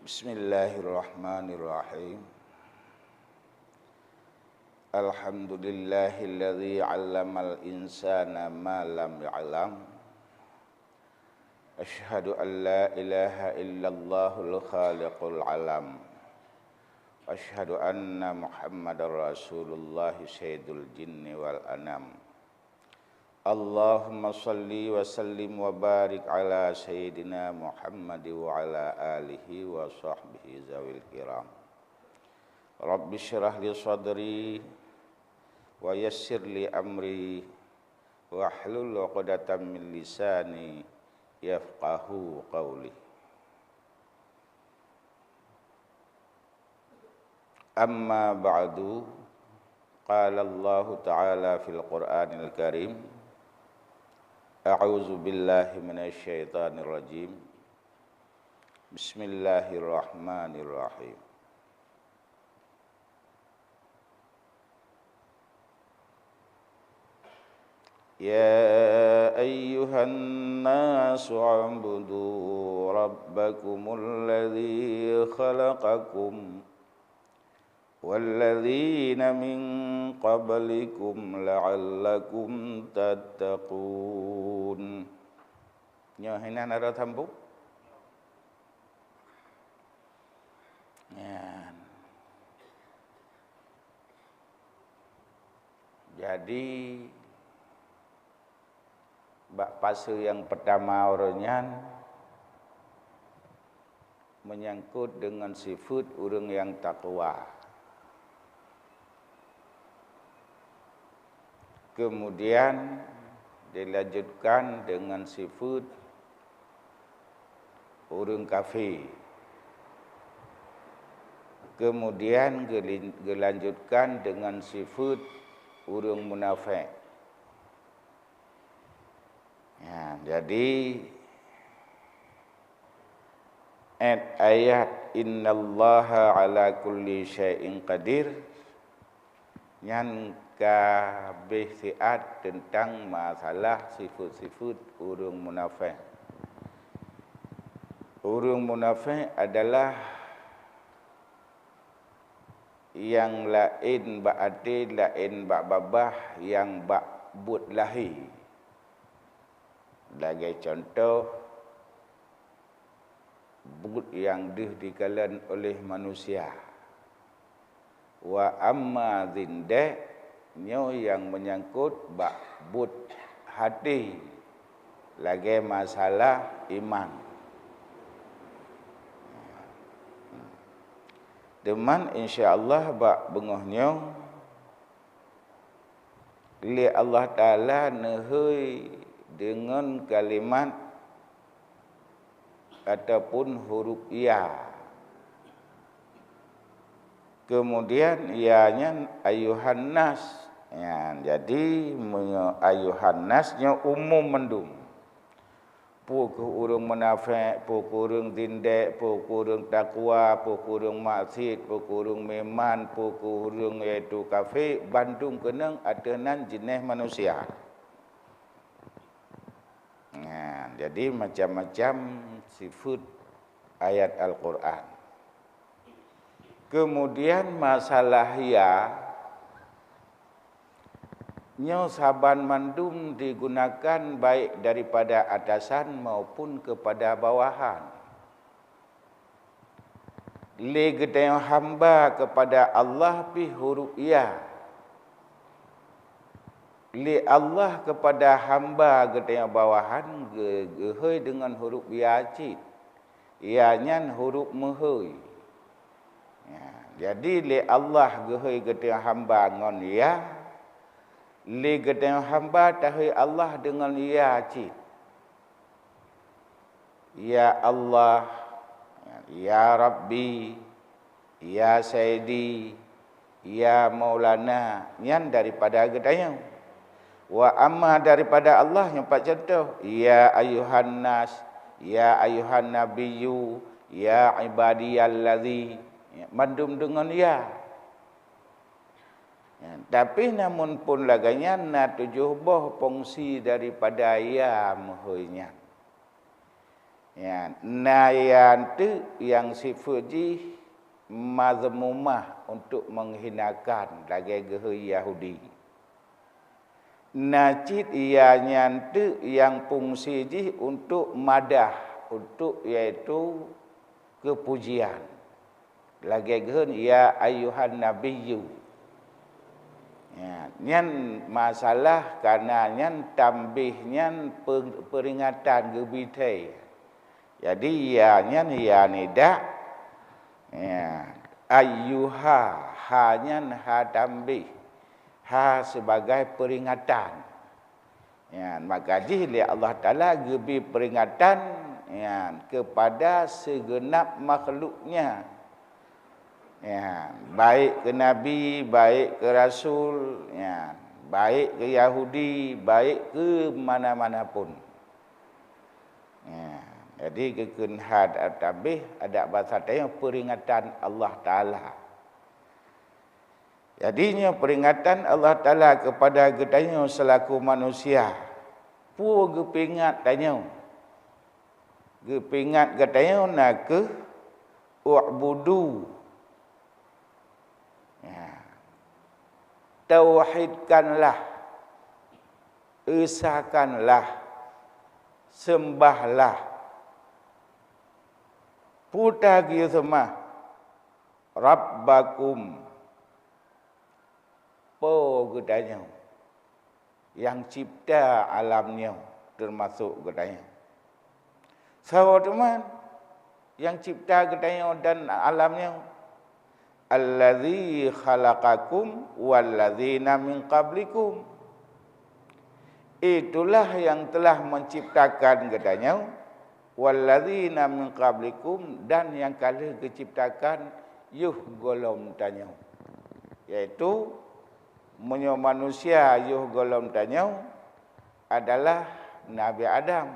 Bismillahirrahmanirrahim. Alhamdulillahilladzi 'allamal insana ma lam ya'lam. Asyhadu an la ilaha illallahul khaliqul alam. Asyhadu anna Muhammadar Rasulullah sayyidul jinni wal anam. Allahumma salli wa sallim wa barik ala sayyidina Muhammad wa ala alihi wa sahbihi zawil kiram. Rabbi syrah li sadri wa yassir li amri wa hlul 'uqdatam min lisani yafqahu qawli. Amma ba'du, qala Allah ta'ala fil Qur'anil Karim. A'udzu billahi minasy syaithanir rajim. Bismillahirrahmanirrahim. Ya ayyuhan nasu 'ubudu rabbakumul ladzi khalaqakum وَالَّذِينَ مِنْ قَبْلِكُمْ لَعَلَّكُمْ تَتَّقُونَ. Nyo hinan ada tampu? Ya. Jadi bak fase yang pertama orangnya menyangkut dengan sifat orang yang takwa. Kemudian dilanjutkan dengan sifat orang kafir. Kemudian dilanjutkan dengan sifat orang munafik. Ya, jadi ayat innallaha ala kulli syai'in qadir yang kabeh siat tentang masalah sifat-sifat orang munafik. Orang munafik adalah yang lain ba'ati, lain ba'babah, yang ba'bud lahi. Sebagai contoh, bud yang dikalan oleh manusia. Wa amma zindek, nyo yang menyangkut ba'bud hati, lagi masalah iman. Deman insya-Allah bak bengohnyo li Allah Taala nehoi dengan kalimat ataupun huruf ya. Kemudian ianya ayuhan nas. Ya, jadi ayuhan nasnya umum mendum. Pukul urang munafik, pukul urang tindek, pukul urang takwa, pukul urang maksiat, pukul urang meman, pukul urang iaitu kafir, bandung kenang atenan jenis manusia. Ya, jadi macam-macam sifat ayat Al-Quran. Kemudian masalah ya, nyo saban mandum digunakan baik daripada atasan maupun kepada bawahan. Li gedeng hamba kepada Allah pi huruf ya. Li Allah kepada hamba gedeng bawahan gehoi dengan huruf ya cit. Ianya huruf mehoi. Ya, jadi li Allah gehoi gedeng hamba ngon ya. Li gedeng hamba tahui Allah dengan ya cit. Ya Allah, ya Rabbi, ya Sayyidi, ya Maulana, yang daripada gedayang. Wa amma daripada Allah yang empat contoh, ya ayuhan nas, ya ayuhan nabiyyu, ya ibadiyalladzi, mandum dengan ya. Ya, tapi namun pun laganya na tujuh boh fungsi daripada ya muhuinya. Ya, nayan tu yang sifat ji mazmumah untuk menghinakan lagi gehe Yahudi. Najid ianya tu yang fungsi ji untuk madah, untuk iaitu kepujian. Lagi gehe ya ayuhan nabiyyu. Ya, nyan masalah karena nyan tambih nyan peringatan gebitai. Jadi ianya ya nida ya ayyuha hanya ha tambih ha sebagai peringatan. Ya, maka jihli Allah Taala gebi peringatan ya kepada segenap makhluknya. Ya, baik ke nabi, baik ke rasul, ya, baik ke Yahudi, baik ke mana-mana pun. Ya. Jadi kekenhad at-tabih ada bahasa tanya peringatan Allah Ta'ala. Jadinya peringatan Allah Ta'ala kepada getanya selaku manusia. Pu gepingat tanya. Gepingat getanya nak ke u'budu. Ya. Tauhidkanlah. Esakanlah. Sembahlah. Puta kia semua Rabbakum po gedanya yang cipta alamnya termasuk gedanya. Sahabat teman yang cipta gedanya dan alamnya allazi khalaqakum wallazina min qablikum. Itulah yang telah menciptakan gedanya walladzina min qablikum dan yang kala diciptakan yuh golom tanya, yaitu manusia yuh golom tanya adalah Nabi Adam.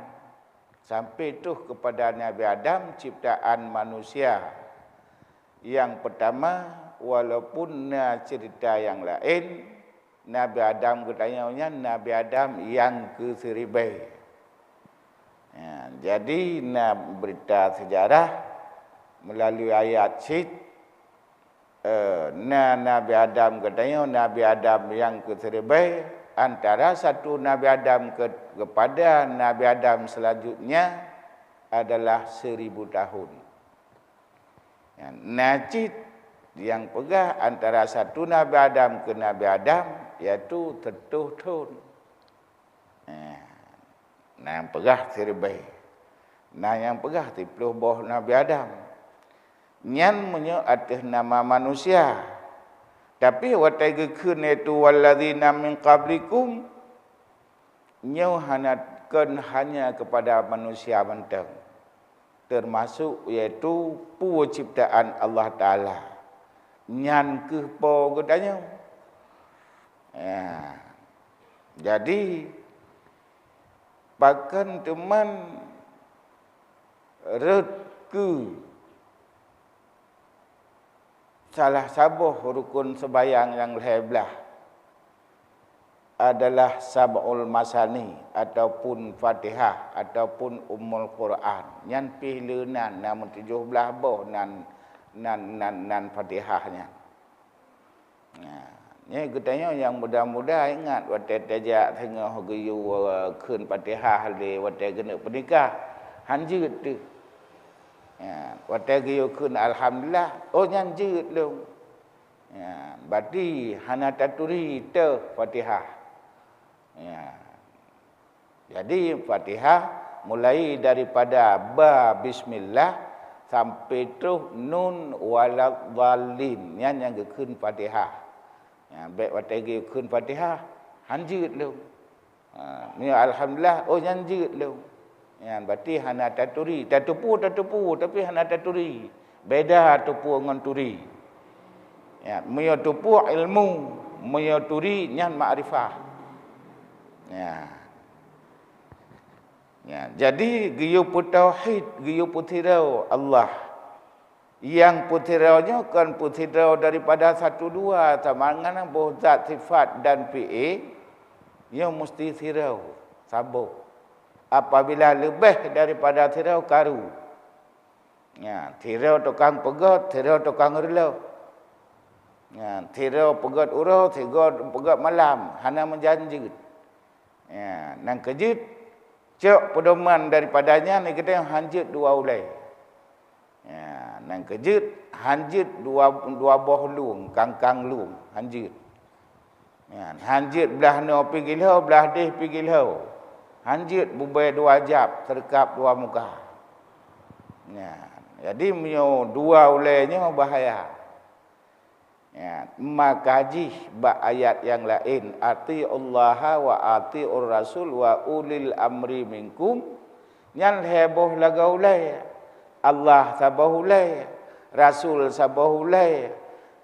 Sampai tu kepada Nabi Adam ciptaan manusia yang pertama, walaupun cerita yang lain Nabi Adam katanya Nabi Adam yang ke-1000. Ya, jadi berita sejarah melalui ayat syid Nabi Adam katanya Nabi Adam yang ke-1000 antara satu Nabi Adam kepada Nabi Adam selanjutnya adalah 1000 tahun. Ya, Najid yang pegah antara satu Nabi Adam ke Nabi Adam iaitu 30 tahun. Nah yang pegah 1000. Nah yang pegah 30 bawah Nabi Adam. Nyan menyo atas nama manusia. Tapi watai gekun itu walladzina min qablikum nyo hanya kepada manusia benteng. Termasuk iaitu pu ciptaan Allah Taala. Nyan ke po gedanya. Ya. Jadi bahkan teman redku salah sabuh rukun sembahyang yang leblah adalah sab'ul masani ataupun Fatihah ataupun Ummul Quran. Yang pihlenan namun 17 boh nan Fatihahnya. Nah, ni katanya yang muda-muda ingat waktu tajak tengah geyu keun Fatihah le waktu kena pernikah hanjut tu. Ya, waktu geyu keun alhamdulillah oh nyanjut lu. Ya, berarti hana taturi te Fatihah. Ya. Jadi Fatihah mulai daripada ba bismillah sampai tu nun waladhdallin yang keun Fatihah. Ya, baik watagi kun Fatihah hanjut lu. Ni alhamdulillah oh hanjut lu. Ya, berarti hana taturi, tatupu tapi hana taturi. Beda tupu dengan turi. Ya, meyo tupu ilmu, meyo turi nyan ma'rifah. Ya. Ya, jadi giyu tauhid, giyu putirau Allah. Yang putiraunya kan putirau daripada 1 2 sama dengan zat sifat dan fi'il yang mesti sirau sabuk. apabila lebih daripada tirau karu. Ya, tirau tukang pegot, tirau tukang rela. Ya, tirau pegot urau, tirau pegot malam, hana menjanji. Ya, nang kejut cok pedoman daripadanya ni kita hanjut 2 ulai. Ya, nang kejut hanjut 2 buah luang, kangkang luang, hanjut. Ya, hanjut belah no pergi lau, belah deh pergi lau. Hanjut bubai 2 jap, terkap 2 muka. Ya, jadi mio 2 ulainya bahaya. Ya, makaji ba ayat yang lain, ati Allah wa ati Rasul wa ulil amri minkum, nyan heboh lagaulai. Allah sabahulai, Rasul sabahulai,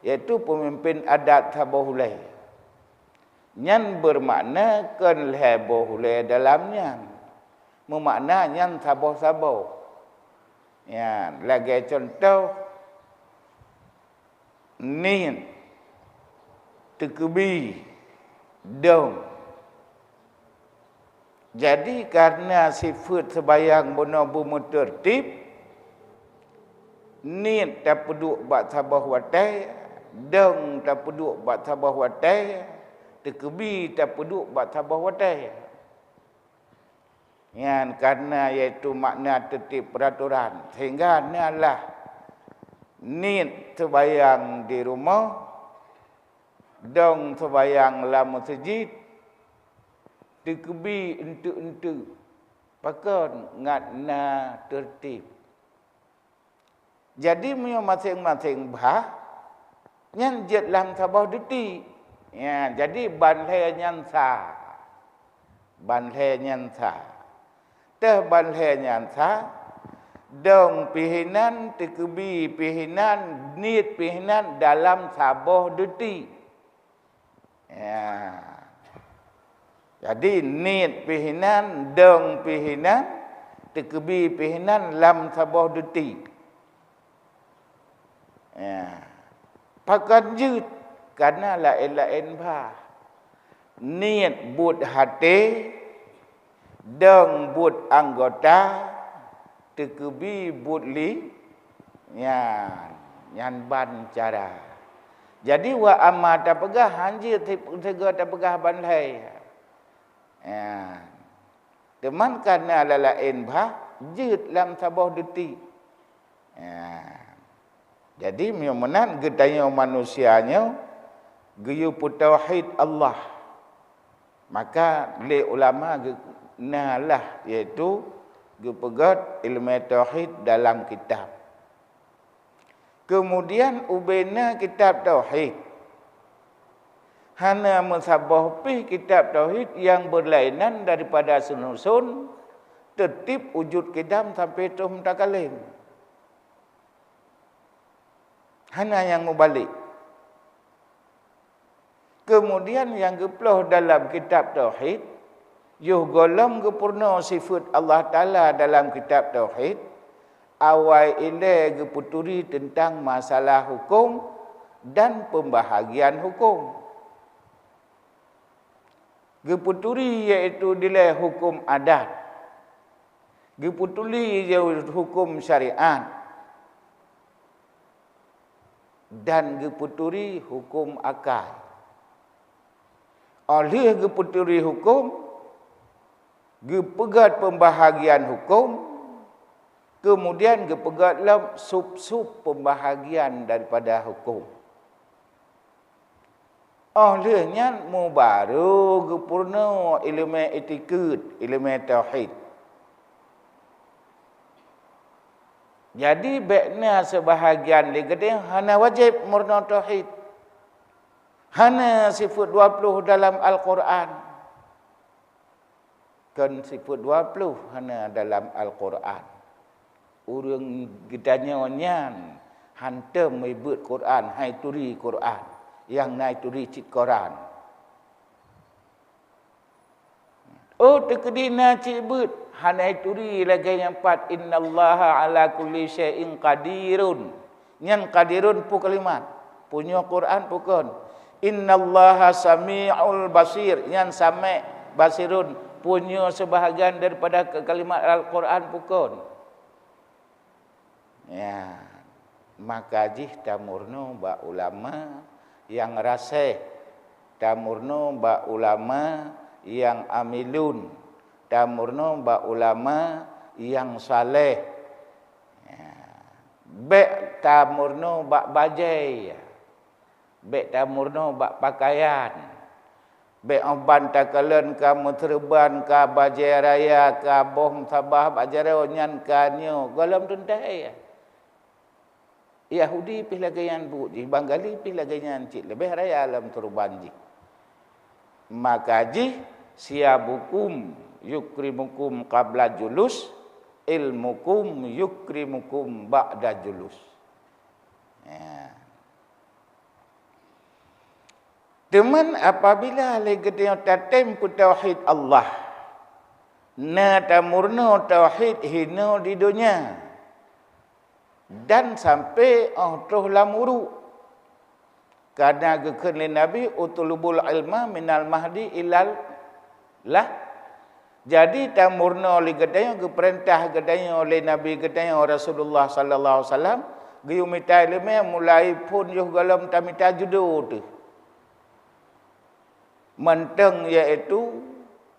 iaitu pemimpin adat sabahulai. Nyan bermakna kan hebohulai dalamnya. Memakna nyan sabah-sabah. Ya, lagi contoh ni tekebi dong. Jadi karena sifat sebayang benar-benar tertib, ni tak peduk buat sabah watai, dong tak peduk buat sabah watai, tekebi tak peduk buat sabah watai. Yang karena iaitu makna tertib peraturan, sehingga ni adalah ni sebayang di rumah, dong sebayang dalam masjid, tekebi entu-entu, pakon ngatna tertib. Jadi masing-masing bah nyan jet lang sabah duti. Ya, jadi banlai nyan sa. Banlai nyan sa. Teh banlai nyan sa, dong pihinan tekebi pihinan niat pihinan dalam sabah duti. Ya. Jadi niat pihinan, dong pihinan, tekebi pihinan dalam sabah duti. Ya. Pakan jut karena lain-lain bah. Niat but hati, dong but anggota, tekebi but li, ya, nyan ban cara. Jadi wa amma tak pegah hanji tega tak pegah banlai. Ya. Teman karena lain bah jut lam sabah duti. Ya. Jadi menan gedanya manusianya geyu tauhid Allah. Maka le ulama nalah iaitu gepegat ilmu tauhid dalam kitab. Kemudian ubena kitab tauhid. Hana mensabah pi kitab tauhid yang berlainan daripada sunusun tertib wujud kidam sampai tu mutakalim. Hana yang mubalik. Kemudian yang kepuluh dalam kitab tauhid, yuh golong kepurna sifat Allah Ta'ala dalam kitab tauhid, awal ile keputuri tentang masalah hukum dan pembahagian hukum. Keputuri iaitu nilai hukum adat. Keputuri iaitu hukum syariat. Dan geputuri hukum akal. Oleh geputuri hukum, gepegat pembahagian hukum, kemudian gepegatlah sub-sub pembahagian daripada hukum. Olehnya mu baru gepurna ilmu etiket, ilmu tauhid. Jadi bekna sebahagian legede hana wajib murna tauhid. Hana sifat 20 dalam Al-Quran. Kan sifat 20 hana dalam Al-Quran. Urang gedanya onyan hantam mebut Quran, hai turi Quran, yang nai turi cit Quran. Oh tekdina cibut hanai turi lagi yang 4, innallaha ala kulli syai'in qadirun. Nyan qadirun pu kalimat punya Quran pukun. Innallaha sami'ul basir, nyan sami' basirun punya sebahagian daripada kalimat Al-Quran pukun. Ya, maka jih tamurno ba ulama yang rasih, tamurno ba ulama yang amilun, tamurno ba ulama yang saleh. Ya. Bek tamurno ba bajai, bek tamurno ba pakaian. Bek oban takalen ka muterban ka bajai raya ka boh sabah bajai nyan ka nyo galam tuntai. Yahudi pih lagayan bu ji, Bangali pih lagayan cik lebih raya alam turban ji. Maka ji siabukum yukrimukum qabla julus, ilmukum yukrimukum ba'da julus. Ya. Teman apabila lagi dia tatem ku tauhid Allah, na tamurno tauhid hino di dunia dan sampai toh lamuru karena gekenli Nabi utulubul ilma minal mahdi ilal lah. Jadi tamurno li gedanya ge perintah gedanya oleh Nabi gedanya Rasulullah sallallahu alaihi wasallam geyumita ilmu mulai pun yo galam tamita judo tu. Menteng iaitu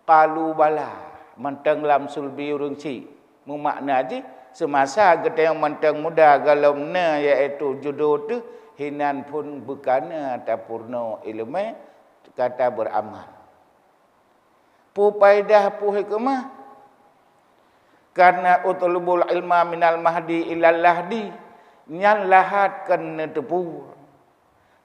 qalu bala, menteng lam sulbi urang ci. Memakna ji semasa kita yang menteng muda galomna iaitu judo tu hinan pun bukana tapurno ilmu kata beramal. Pu paidah pu hikmah karena utulubul ilma minal mahdi ilal lahdi nyan lahat kena tepu.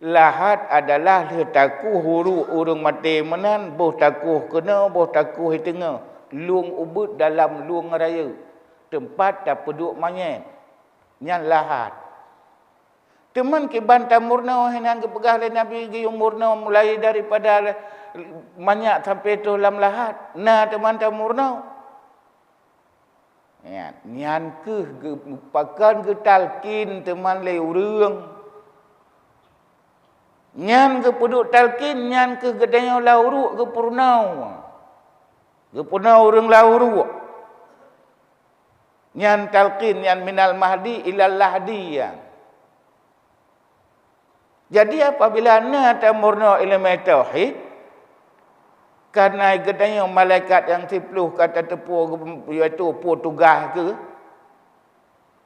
Lahat adalah letaku huru urang mati menan boh takuh kena boh takuh tengah luang ubud dalam luang raya tempat tak peduk manyet nyan lahat. Teman ke banta murna hinan ke pegah le Nabi ge murna mulai daripada manyak sampai tu lam lahat na teman ta murna. Ya, nyan ke pakan ke talkin teman le urang. Nyan ke peduk talkin, nyan ke gedanya lauruk ke purnau. Ke purnau urang lauruk. Nyan talkin, nyan minal mahdi ilal lahdi. Jadi apabila na tamurna ilmu tauhid, karena gedanya malaikat yang 10 kata tepu iaitu tugas ke,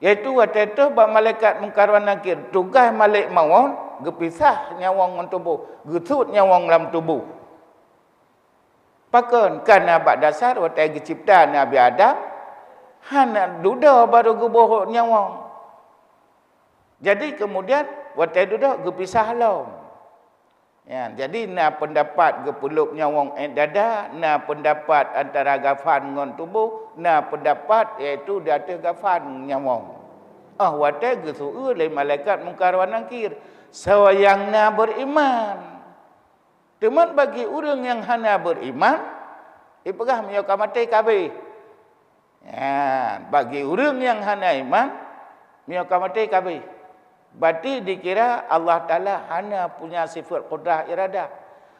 iaitu waktu ba malaikat mungkar wa nakir tugas malik mawon gepisah nyawang tubuh, getut nyawang dalam tubuh. Pakon karena bak dasar waktu dicipta Nabi Adam, hana duda baru gebuh nyawang. Jadi kemudian waktu duda gepisah lam. Ya, jadi na pendapat gepuluk nyawang dada, na pendapat antara gafan ngon tubuh, na pendapat iaitu di atas gafan nyawang. Waktu gesu oleh malaikat mungkar wa nakir. Sawayangna beriman. Teman bagi orang yang hana beriman, ipegah menyokah mati kabeh. Ya, bagi orang yang hana iman, menyokah mati kabeh. Berarti dikira Allah Ta'ala hana punya sifat qudrah iradah.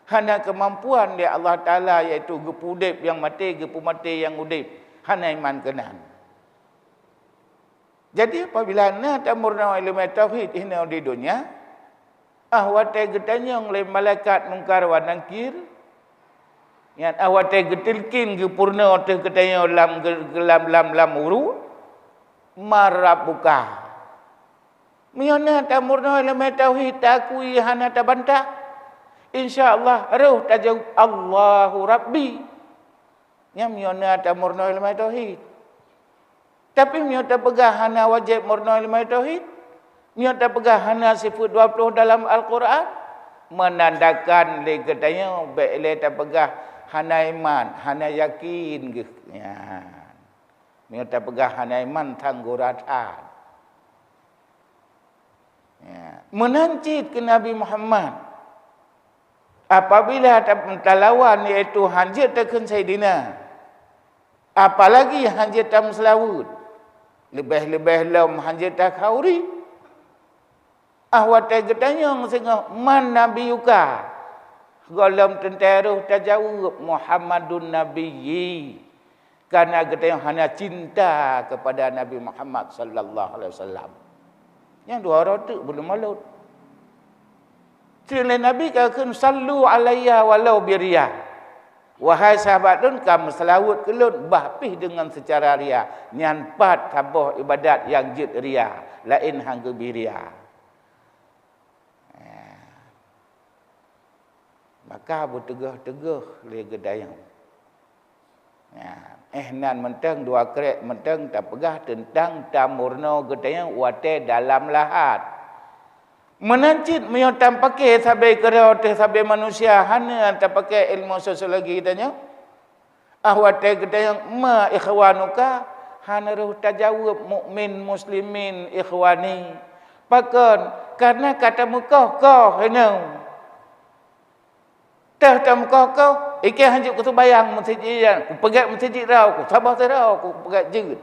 Hana kemampuan dia Allah Ta'ala iaitu gepu udip yang mati, gepu mati yang udip. Hana iman kenan. Jadi apabila na tamurna ilmu tauhid hina di dunia, ahwate getanya oleh malaikat mungkar wa nakir, yang ahwate getilkin ke purna te getanya lam uru marabuka. Miana tamurna ilmu tauhid takui hana tabantah. Insyaallah roh tajawab Allahu Rabbi. Nya miana tamurna ilmu tauhid. Tapi miana pegah hana wajib murna ilmu tauhid. Niat pegah hana sifat 20 dalam Al-Quran menandakan le katanya baik le pegah hana iman, hana yakin ge. Ya. Niat pegah hana iman tangguratan. Ya. Menancit ke Nabi Muhammad. Apabila talawan iaitu hanjit tekan Sayyidina. Apalagi hanjit tam selawut. Lebih-lebih lam hanjit tak khauri. Ahwat getanyong sehingga man Nabi yuka Galam tenteruh tajawab Muhammadun Nabiyyi. Karena kita hanya cinta kepada Nabi Muhammad sallallahu alaihi wasallam. Yang dua orang tu belum malut. Selain Nabi kata sallu alayya walau biria. Wahai sahabat dun kamu selawat kelun bahpih dengan secara ria. Nyan pat tabah ibadat yang jid ria, lain hang ke biria. Maka bertegah-tegah le gedayang. Nan menteng dua krek menteng tak pegah tentang tamurno gedayang wate dalam lahat. Menancit menyontam pakai sampai kerja sampai manusia hana tak pakai ilmu sosiologi tanya. Ahwate gedayang ma ikhwanuka hana ruh tajawab mukmin muslimin ikhwani. Pakon karena kata muka kau henau. Tah tam kau iki hanjuk ku bayang masjid ku pegat masjid rau ku sabar terau ku pegat jeut.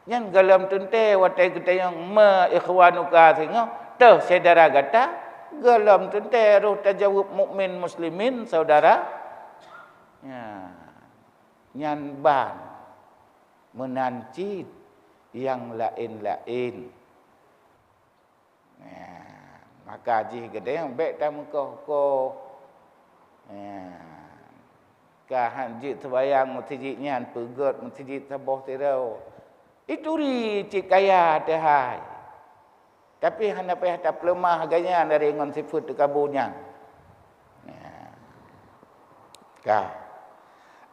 Yan galam tunte watai kita yang ma ikhwanuka singo tah saudara gata galam tunte ruh tajawub mukmin muslimin saudara. Ya. Nyan ban menancit yang lain-lain. Ya. Maka ji gede yang baik tam kau kahan jit terbayang masjid nyan pegot masjid sabah terau itu ri cik kaya tehai tapi hana payah tak lemah harganya dari ngon sifut kabunya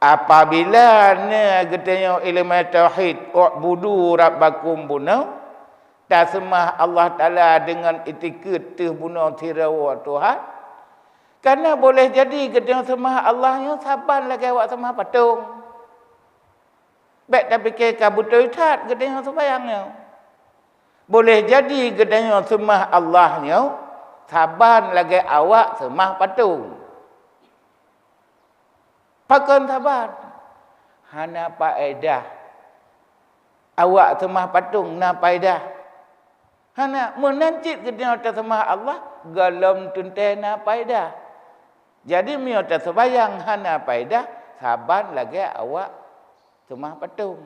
apabila ne getanya ilmu tauhid ubudu rabbakum bunau tak sembah Allah Taala dengan etiket teh bunau tirau Tuhan. Karena boleh jadi gedang sembah Allah yang saban lagi awak sembah patung. Baik tapi ke kabutai tat gedang sembahyangnya. Boleh jadi gedang sembah Allahnya saban lagi awak sembah patung. Pakon saban. Hana faedah. Awak sembah patung na faedah. Hana menancit gedang sembah Allah galam tuntena faedah. Jadi mio tersebayang hana faedah saban lagi awak sembah patung.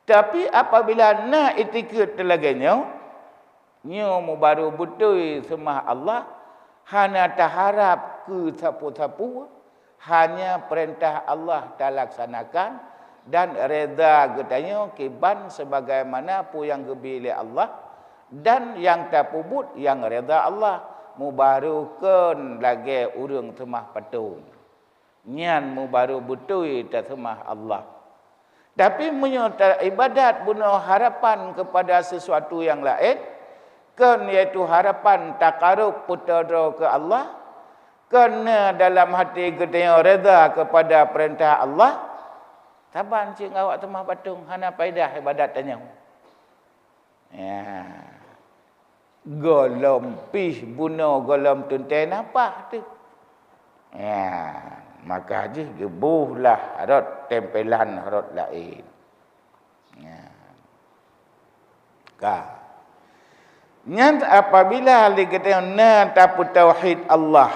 Tapi apabila na etiket telaganya nyo mu baru betul sembah Allah hana taharap ke sapu-sapu hanya perintah Allah dilaksanakan dan reda getanya kiban sebagaimana pu yang gebili Allah dan yang tapubut yang reda Allah. Mubarukan lagi urang sembah patung. Nyan mubaru betul tak sembah Allah. Tapi menyerta ibadat bunuh harapan kepada sesuatu yang lain, kan iaitu harapan takarub putera ke Allah, kerana dalam hati kita reda kepada perintah Allah. Taban cik awak sembah patung hana faedah ibadat tanya. Ya. Golom pih bunuh golom tuntai apa tu? Ya, maka haji gebuhlah harot tempelan harot lain. Ya. Nyant apabila kita na tapu tauhid Allah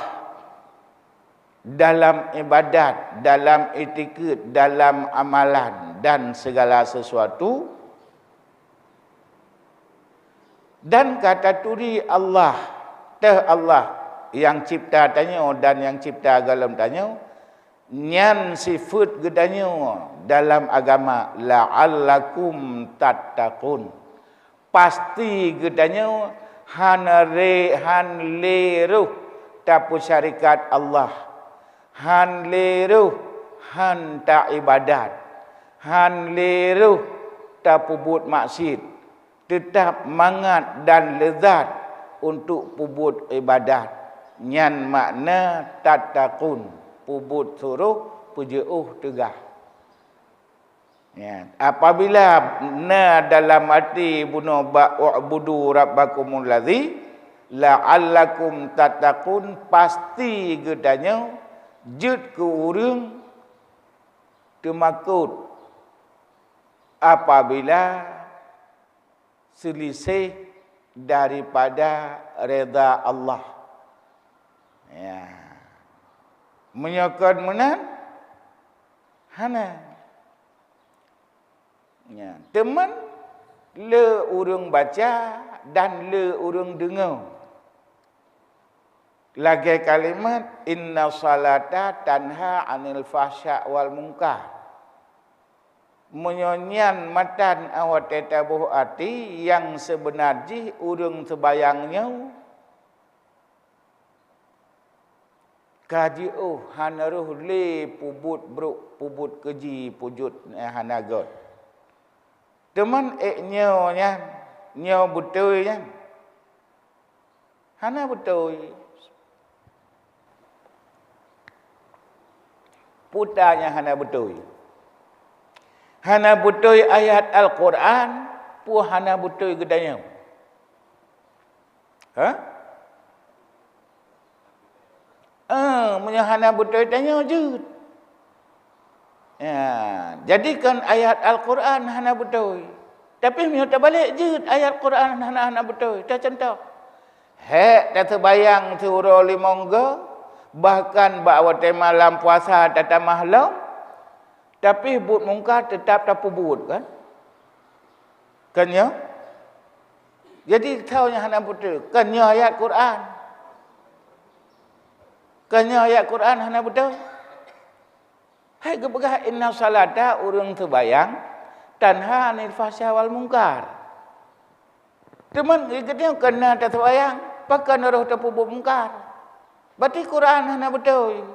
dalam ibadat, dalam etiket, dalam amalan dan segala sesuatu. Dan kata turi Allah, teh Allah yang cipta tanya dan yang cipta galam tanya, nyan sifat gedanya dalam agama la'allakum tattaqun. Pasti gedanya han leruh tapu syarikat Allah. Han leruh han tak ibadat. Han leruh tapu buat maksiat. Tetap mangat dan lezat untuk pubut ibadat. Nyan makna tattaqun. Pubut suruh pujeuh tegah. Ya. Apabila na dalam hati bunuh ba'u'budu rabbakumul ladzi la'allakum tattaqun pasti gedanya jut ke urang temakut apabila selisih daripada reda Allah. Ya. Menyokot menan hana. Ya, teman le urang baca dan le urang dengar. Lagi kalimat inna salata tanha anil fahsya wal munkar. Menyonyan matan awat tetabuh hati yang sebenarnya urang sebayangnya kaji hanaruh le pubut bruk pubut keji pujut hanagot. Teman nyonya nyo betul nya. Hana betul. Putanya hana betul. Hana betul ayat Al-Quran, pu hana betul gedanya. Hana betul tanya je. Ya, jadikan ayat Al-Quran hana betul. Tapi mio tak balik je ayat Quran hana betul. Tak contoh. Hek tak terbayang surah limongga. Bahkan bahawa malam puasa tata mahlam, tapi but mungkar tetap tak pubut kan? Kan ya? Jadi tahunya hana betul. Kan ya ayat Quran. Kan ya ayat Quran hana betul. Hai gebegah inna salata urang terbayang tanha anil fahsya wal munkar. Teman kita kena tak terbayang, pakai roh tak pubut mungkar. Berarti Quran hana betul.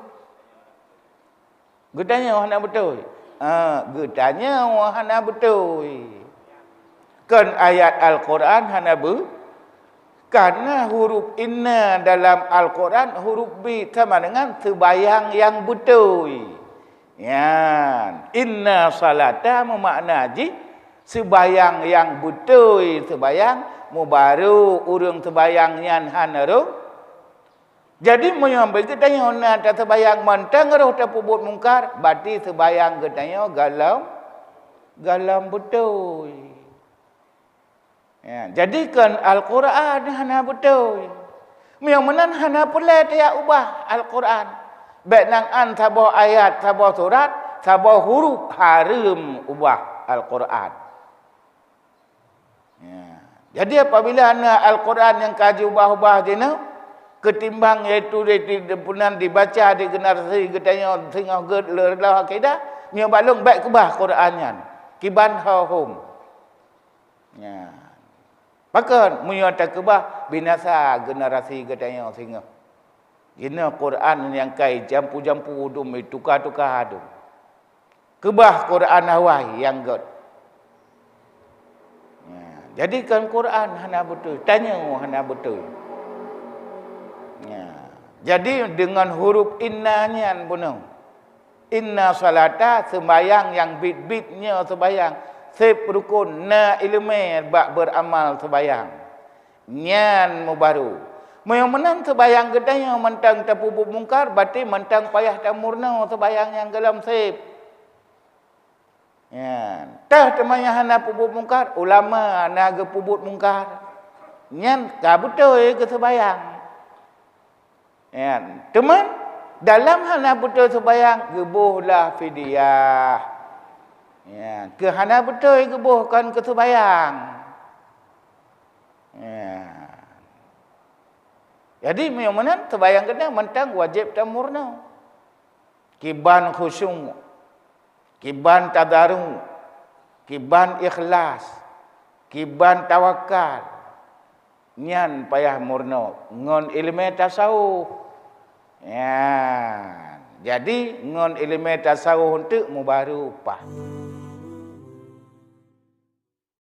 Getanya hana betul. Getanya hana betul. Kan ayat Al-Quran hana betul. Karena huruf inna dalam Al-Quran huruf B sama dengan terbayang yang betul. Ya, inna salata memakna ji sebayang yang betul, terbayang mubaru urang terbayang yang hana roh. Jadi menyampai ketanya hona tak terbayang mantang roh tak pubut mungkar, berarti terbayang ketanya galam betul. Ya, jadikan Al-Quran hana betul. Yang menan hana pula dia ubah Al-Quran. Baik nang an tabah ayat, tabah surat, tabah huruf haram ubah Al-Quran. Ya. Jadi apabila ana Al-Quran yang kaji ubah-ubah jenak ketimbang iaitu punan dibaca di generasi getanya tengah ged lerlah akidah nya balung baik kubah Qurannya kiban hum ya pakan munya tak kubah binasa generasi getanya singa ina Quran yang kai jampu-jampu dum tukar-tukar adum kubah Quran awai yang ged ya jadikan Quran hana betul tanya hana betul. Ya. Jadi dengan huruf innanya bunung. Inna salata sembayang yang bit-bitnya sembayang. Sep rukun na ilmu bak beramal sembayang. Nyan mubaru. Yang menang sembayang gedanya mentang terpubuk mungkar berarti mentang payah tamurna sembayang yang dalam sep. Ya. Tah temanya hana pubuk mungkar, ulama naga pubuk mungkar. Nyan ka betul ke sembayang. Ya, teman dalam hana betul sembayang gebuhlah fidyah. Ya, ke hana betul gebuhkan ke sembayang. Ya. Jadi yang mana sembayang kena mentang wajib tamurna. Kiban khusyuk, kiban tadarung, kiban ikhlas, kiban tawakal. Nyan payah murno ngon ilmu tasawuf. Ya. Jadi ngon ilmu tasawuf untuk mubaru upah.